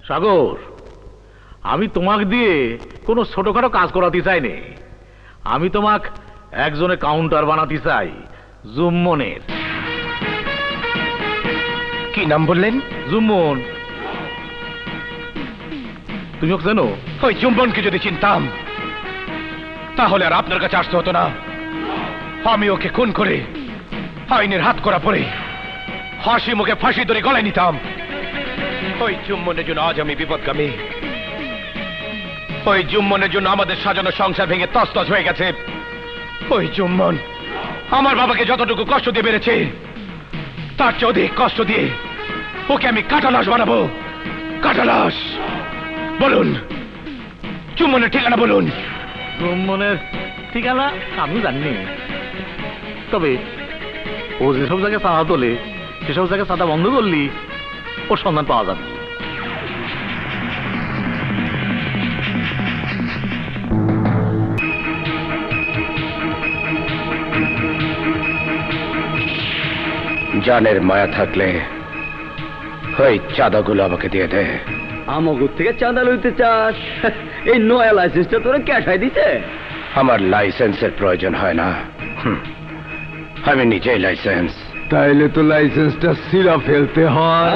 সাগর, আমি তোমাক দিয়ে কোনো ছোটখাটো কাজ করাতে চাইনি। আমি তোমাক একজনে কাউন্টার বানাতে চাই, জুম্মনের। কি নাম বললেন? জুম্মন। তুমি ওকে জানো? ওই জুম্মনকে যদি চিনতাম তাহলে আর আপনার কাছে আসতে হতো না। আমি ওকে খুন করে আইনের হাত করা পড়ে হাসি মুখে ফাঁসি ধরে গলায় নিতাম। ওই জুম্মনের জন্য আজ আমি বিপদগামী। ওই জুম্মনের জন্য আমাদের সাজানো সংসার ভেঙে তছতছ হয়ে গেছে। ওই জুম্মন আমার বাবাকে যতটুকু কষ্ট দিয়ে বেড়েছে তার চেয়ে অধিক কষ্ট দিয়ে ওকে আমি কাটালাশ বানাবো। কাটালাশ। বলুন জুম্মনের ঠিকানা বলুন। জুম্মনের ঠিকানা আমিও জানি, তবে ও যেসব জায়গায় চাঁদা তোলে সেসব জায়গায় চাঁদা বন্ধ করলি ওর সন্ধান পাওয়া যাবে। জানের মায়া থাকলে ওই চাঁদাগুলো আমাকে দিয়ে দে। আমগুর থেকে চাঁদা লইতে চাস? এই নয়া লাইসেন্সটা তোরা ক্যাশাই দিছে? আমার লাইসেন্সের প্রয়োজন হয় না, আমি নিজেই লাইসেন্স। তাইলে তো লাইসেন্সটা সিরা ফেলতে হয়।